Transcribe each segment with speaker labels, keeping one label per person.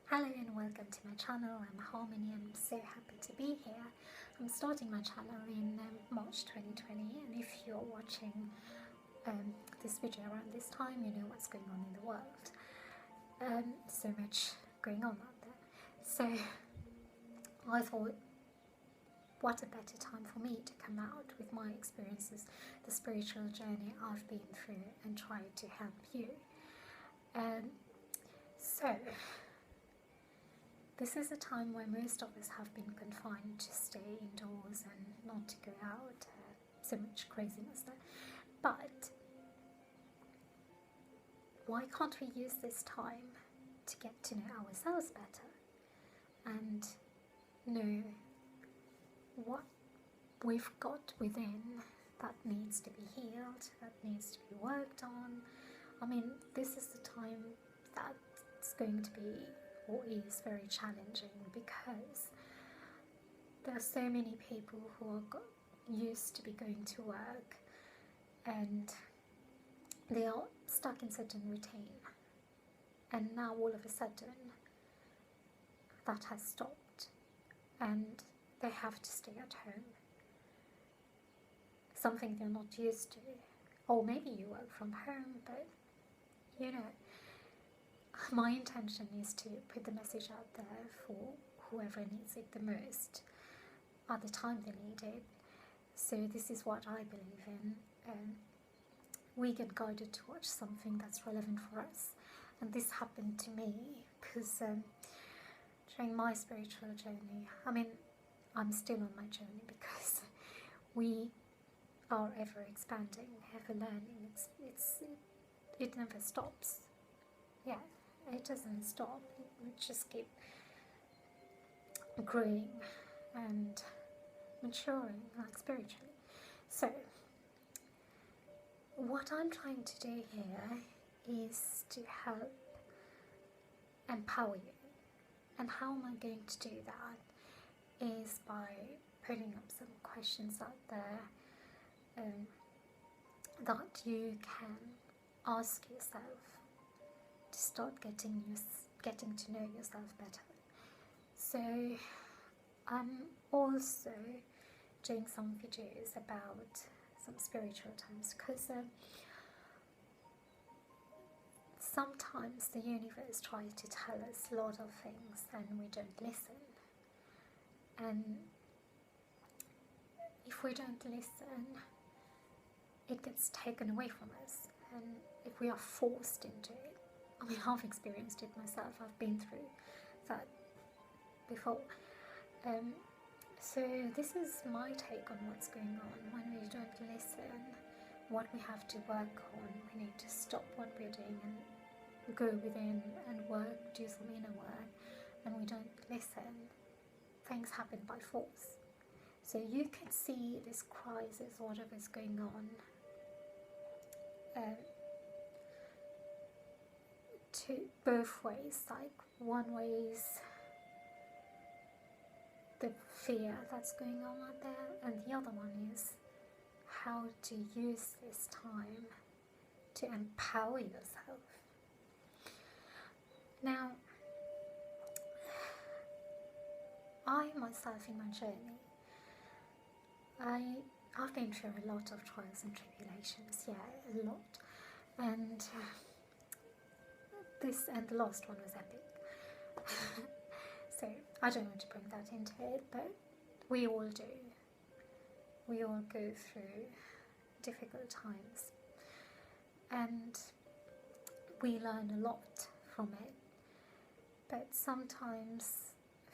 Speaker 1: Hello and welcome to my channel. I'm Harmony and I'm so happy to be here. I'm starting my channel in March 2020, and if you're watching this video around this time, you know what's going on in the world. So much going on out there. So I thought, what a better time for me to come out with my experiences, the spiritual journey I've been through, and try to help you. So this is a time where most of us have been confined to stay indoors and not to go out. So much craziness there. But why can't we use this time to get to know ourselves better and know what we've got within that needs to be healed, that needs to be worked on? I mean, this is the time that's going to be, or is, very challenging, because there are so many people who are used to be going to work and they are stuck in certain routine, and now all of a sudden that has stopped and they have to stay at home, something they're not used to. Or maybe you work from home, but you know, my intention is to put the message out there for whoever needs it the most at the time they need it. So this is what I believe in. We get guided to watch something that's relevant for us, and this happened to me because during my spiritual journey, I mean, I'm still on my journey because we are ever expanding, ever learning. It never stops. Yeah, it doesn't stop. We just keep growing and maturing, like spiritually. So what I'm trying to do here is to help empower you. And how am I going to do that? Is by putting up some questions out there that you can ask yourself to start getting to know yourself better. So I'm also doing some videos about some spiritual times, because sometimes the universe tries to tell us a lot of things and we don't listen. And if we don't listen, it gets taken away from us. And if we are forced into it, I mean, I've experienced it myself. I've been through that before. So this is my take on what's going on. When we don't listen, what we have to work on, we need to stop what we're doing and go within and work, do some inner work. And we don't listen, things happen by force. So you can see this crisis, whatever's going on, to both ways. Like, one way is the fear that's going on out there, and the other one is how to use this time to empower yourself. Now, I myself, in my journey, I've been through a lot of trials and tribulations, yeah, a lot, and the last one was epic. So I don't want to bring that into it, but we all do. We all go through difficult times, and we learn a lot from it. But sometimes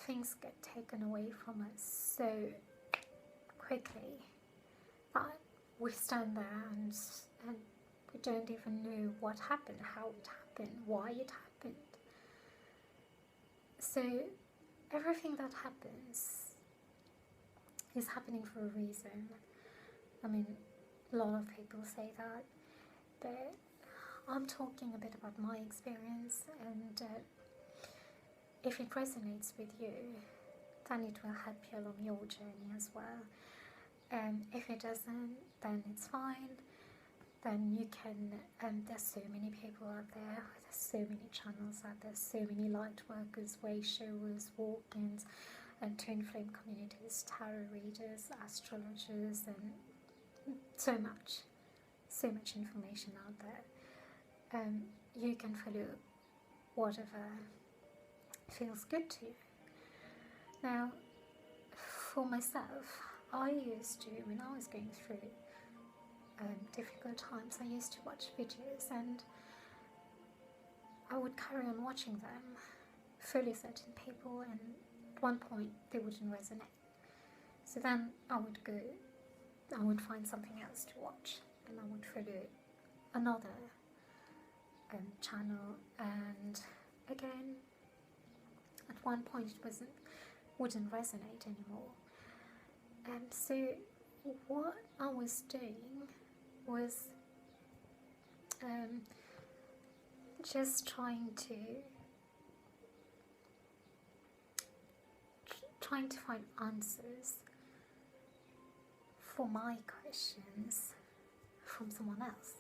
Speaker 1: things get taken away from us so quickly that we stand there and we don't even know what happened, how it happened, why it happened. So everything that happens is happening for a reason. I mean, a lot of people say that, but I'm talking a bit about my experience, and if it resonates with you, then it will help you along your journey as well. If it doesn't, then it's fine. Then you can, there's so many people out there with so many channels out there, so many light workers, way showers, walk-ins, and twin flame communities, tarot readers, astrologers, and so much information out there. You can follow whatever feels good to you. Now, for myself, I used to, when I was going through difficult times, I used to watch videos and I would carry on watching them, follow certain people, and at one point they wouldn't resonate. So then I would find something else to watch, and I would follow another channel, and again, at one point it wouldn't resonate anymore. And so what I was doing was just trying to find answers for my questions from someone else.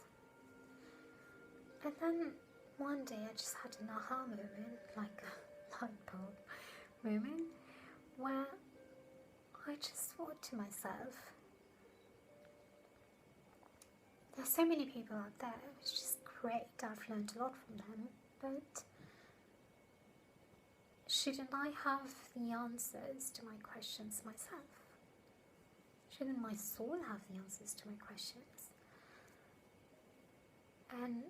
Speaker 1: And then one day I just had an aha moment, like a light bulb moment, where I just thought to myself, there's so many people out there, which is great, I've learned a lot from them, but shouldn't I have the answers to my questions myself? Shouldn't my soul have the answers to my questions? And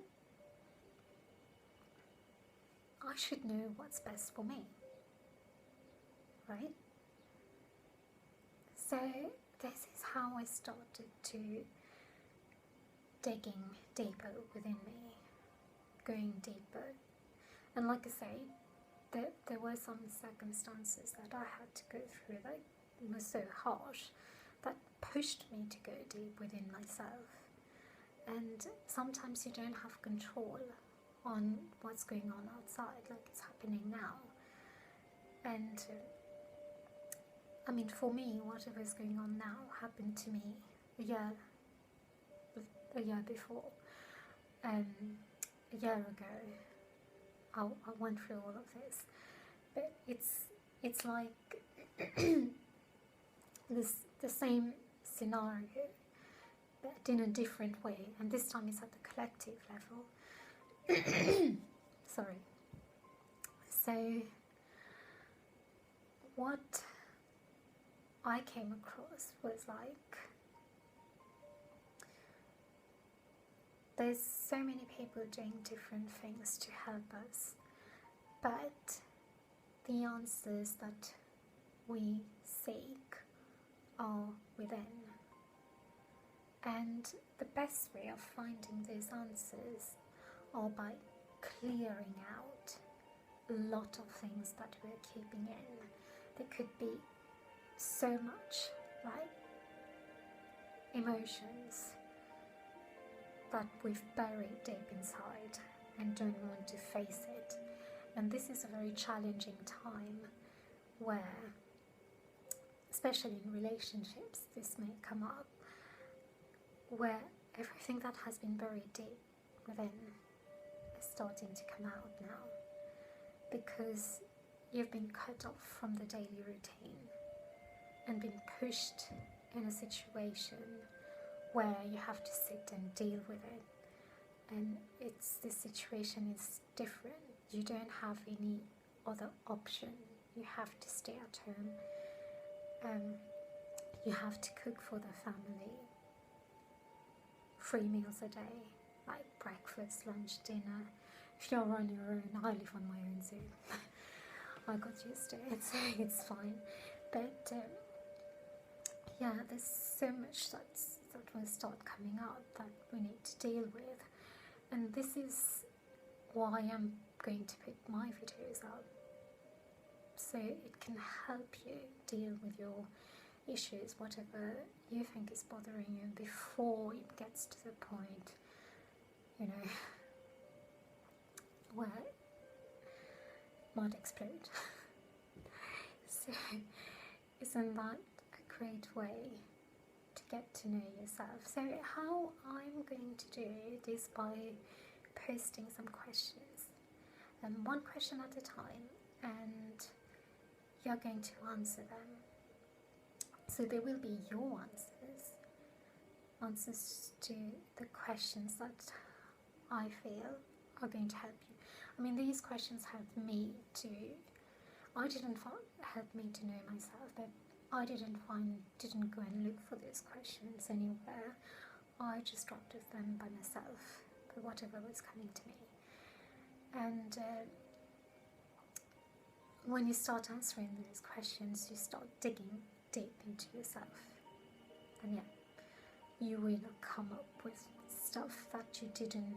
Speaker 1: I should know what's best for me, right? So this is how I started to digging deeper within me, going deeper. And like I say, there were some circumstances that I had to go through that were so harsh that pushed me to go deep within myself. And sometimes you don't have control on what's going on outside, like it's happening now. And I mean, for me, whatever is going on now happened to me a year before. A year ago, I went through all of this, but it's like the same scenario, but in a different way, and this time it's at the collective level. Sorry. So what I came across was like, there's so many people doing different things to help us, but the answers that we seek are within. And the best way of finding those answers are by clearing out a lot of things that we're keeping in. There could be so much, like emotions that we've buried deep inside and don't want to face it. And this is a very challenging time where, especially in relationships, this may come up, where everything that has been buried deep within is starting to come out now, because you've been cut off from the daily routine and been pushed in a situation where you have to sit and deal with it. And this situation is different. You don't have any other option. You have to stay at home. You have to cook for the family. 3 meals a day, like breakfast, lunch, dinner. If you're on your own, I live on my own, so I got used to it, so it's fine. But yeah, there's so much that will start coming up that we need to deal with, and this is why I'm going to put my videos out, so it can help you deal with your issues, whatever you think is bothering you, before it gets to the point, you know, where it might explode. So isn't that a great way to get to know yourself? So how I'm going to do it is by posting some questions one question at a time, and you're going to answer them. So they will be your answers to the questions that I feel are going to help you. I mean, these questions helped me to, I didn't help me to know myself, but I didn't go and look for these questions anywhere. I just dropped with them by myself, by whatever was coming to me. And when you start answering these questions, you start digging deep into yourself. And yeah, you will come up with stuff that you didn't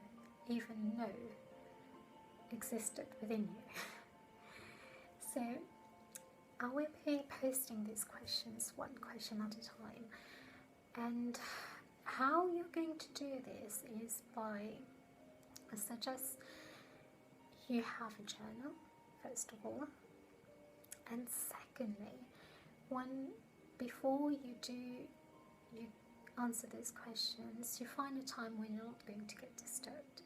Speaker 1: even know existed within you. So I will be posting these questions one question at a time, and how you're going to do this is by, I suggest you have a journal first of all, and secondly, before you answer these questions, you find a time when you're not going to get disturbed.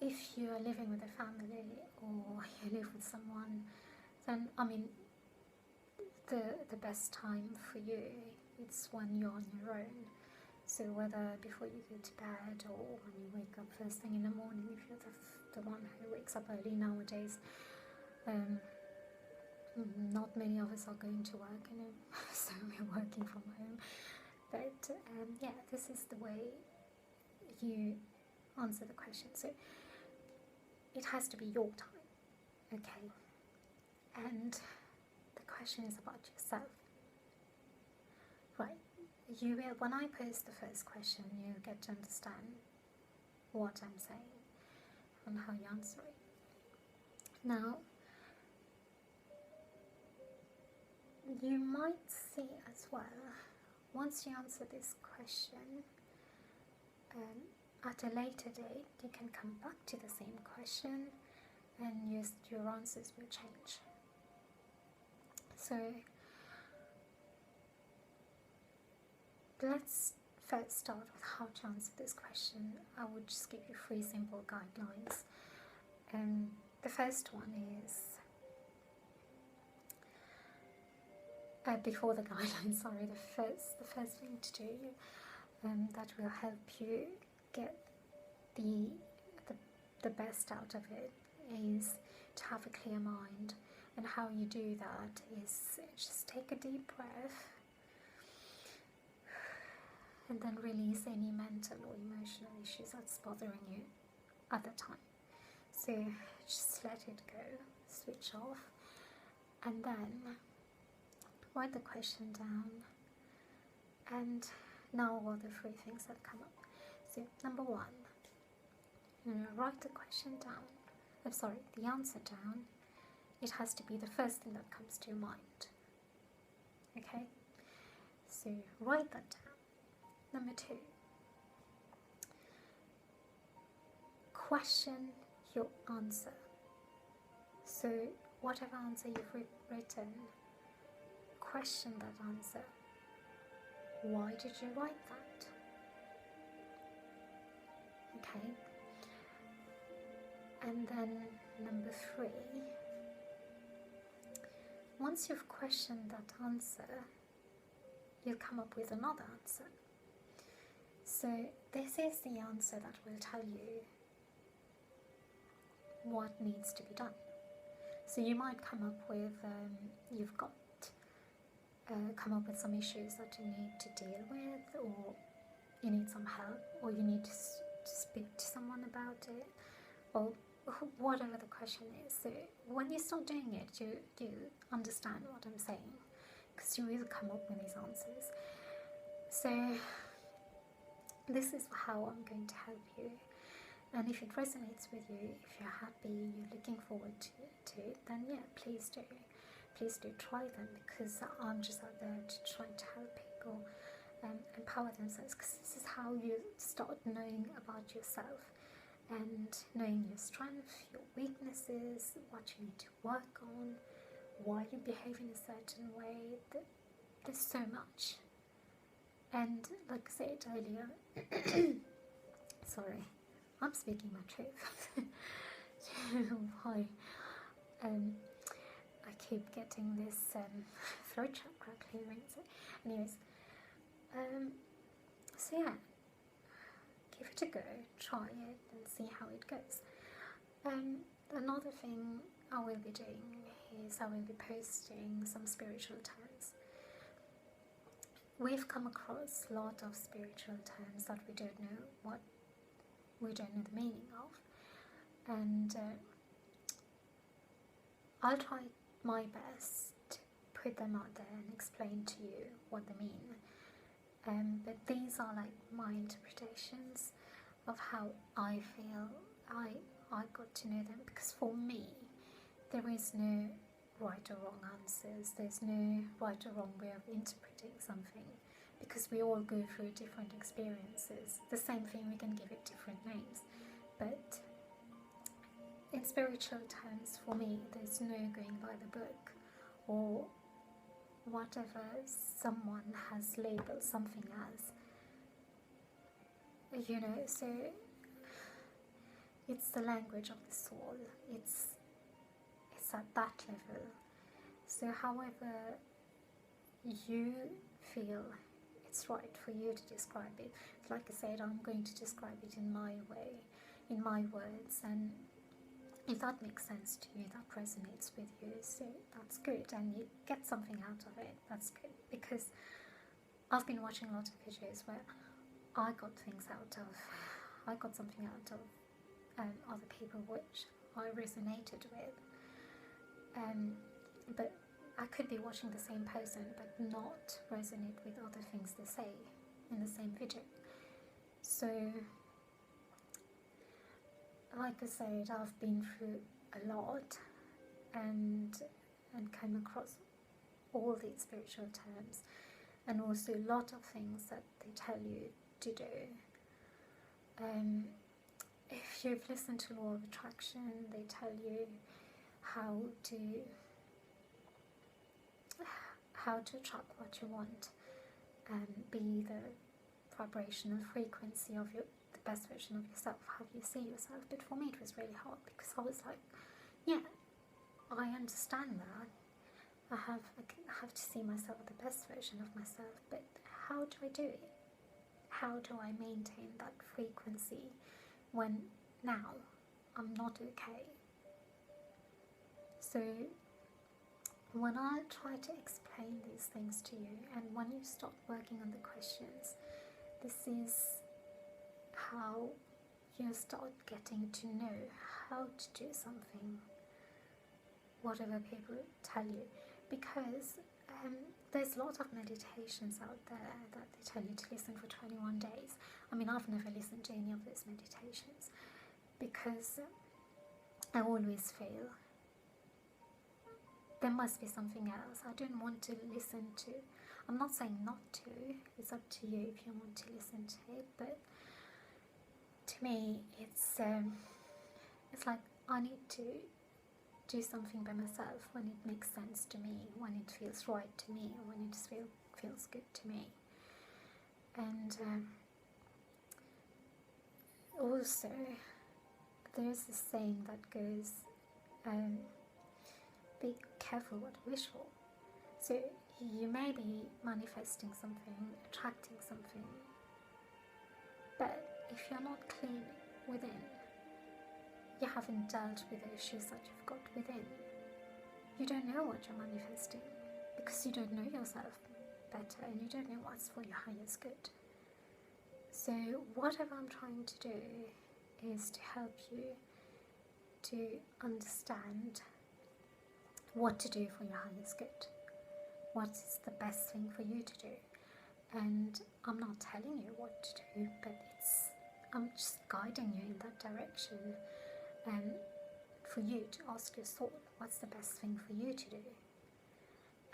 Speaker 1: If you are living with a family or you live with someone, then I mean, the best time for you, it's when you're on your own. So whether before you go to bed or when you wake up first thing in the morning, if you're the one who wakes up early nowadays, not many of us are going to work, so we're working from home. But yeah, this is the way you answer the question. So it has to be your time, okay? And the question is about yourself. Right, you will, when I post the first question, you get to understand what I'm saying and how you answer it. Now, you might see as well, once you answer this question, at a later date, you can come back to the same question and your answers will change. So let's first start with how to answer this question. I would just give you 3 simple guidelines. The first one is, before the guidelines, sorry, the first thing to do that will help you get the best out of it is to have a clear mind. And how you do that is just take a deep breath and then release any mental or emotional issues that's bothering you at the time. So just let it go, switch off, and then write the question down. And now what are the 3 things that come up? So number 1, write the question down. The answer down. It has to be the first thing that comes to your mind. Okay? So write that down. Number 2, question your answer. So whatever answer you've written, question that answer. Why did you write that? Okay? And then number 3, once you've questioned that answer, you'll come up with another answer. So this is the answer that will tell you what needs to be done. So you might come up with, come up with some issues that you need to deal with, or you need some help, or you need to speak to someone about it, or whatever the question is. So when you start doing it, you understand what I'm saying, because you will come up with these answers. So this is how I'm going to help you. And if it resonates with you, if you're happy, you're looking forward to it, then yeah, please do try them, because I'm just out there to try to help people empower themselves, because this is how you start knowing about yourself and knowing your strengths, your weaknesses, what you need to work on, why you behave in a certain way. There's so much. And like I said earlier, sorry, I'm speaking my truth. Why I keep getting this throat chakra clearing. So anyways, so yeah, give it a go, try it and see how it goes. Another thing I will be doing is I will be posting some spiritual terms. We've come across a lot of spiritual terms that we don't know the meaning of, and I'll try my best to put them out there and explain to you what they mean. But these are like my interpretations of how I feel I got to know them, because for me there is no right or wrong answers, there's no right or wrong way of interpreting something, because we all go through different experiences. The same thing, we can give it different names, but in spiritual terms, for me, there's no going by the book or whatever someone has labeled something as, so it's the language of the soul, it's at that level. So however you feel it's right for you to describe it, like I said, I'm going to describe it in my way, in my words, and if that makes sense to you, that resonates with you, so that's good, and you get something out of it, that's good. Because I've been watching a lot of videos where I got something out of other people which I resonated with, but I could be watching the same person but not resonate with other things they say in the same video. So like I said, I've been through a lot and came across all these spiritual terms, and also a lot of things that they tell you to do. If you've listened to Law of Attraction, they tell you how to attract what you want and be the vibrational frequency of the best version of yourself, how you see yourself. But for me it was really hard, because I was like, yeah, I understand that I have to see myself the best version of myself, but how do I do it? How do I maintain that frequency when now I'm not okay? So when I try to explain these things to you, and when you start working on the questions, this is how you start getting to know how to do something, whatever people tell you. Because there's a lot of meditations out there that they tell you to listen for 21 days. I mean, I've never listened to any of those meditations, because I always feel there must be something else. I don't want to listen to. I'm not saying not to, it's up to you if you want to listen to it, but to me it's like I need to do something by myself when it makes sense to me, when it feels right to me, when it feels good to me. And also there's this saying that goes, be careful what you wish for. So you may be manifesting something, attracting something, but if you're not clean within, you haven't dealt with the issues that you've got within, you don't know what you're manifesting, because you don't know yourself better and you don't know what's for your highest good. So whatever I'm trying to do is to help you to understand what to do for your highest good, what is the best thing for you to do. And I'm not telling you what to do, but I'm just guiding you in that direction, and for you to ask your soul, what's the best thing for you to do?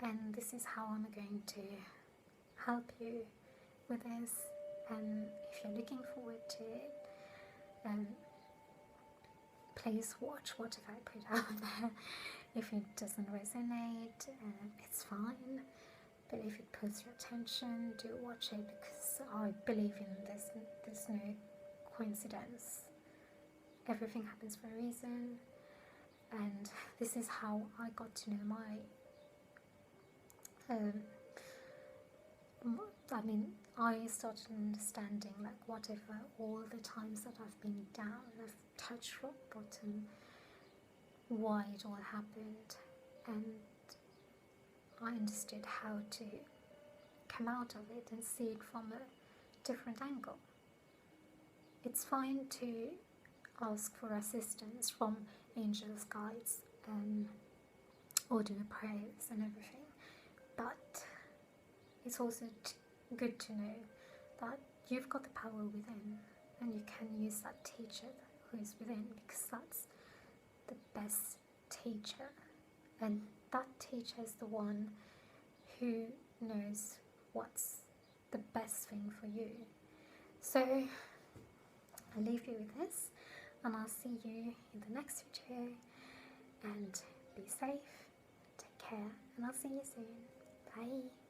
Speaker 1: And this is how I'm going to help you with this. And if you're looking forward to it, please watch whatever I put out there. If it doesn't resonate, it's fine, but if it pulls your attention, do watch it, because I believe in this. There's no coincidence everything happens for a reason, and this is how I got to know my I started understanding, like, whatever, all the times that I've been down, I've touched rock bottom, why it all happened, and I understood how to come out of it and see it from a different angle. It's fine to ask for assistance from angels, guides, or do prayers and everything, but it's also good to know that you've got the power within, and you can use that teacher who is within, because that's the best teacher, and that teacher is the one who knows what's the best thing for you. So I'll leave you with this, and I'll see you in the next video, and be safe, take care, and I'll see you soon. Bye.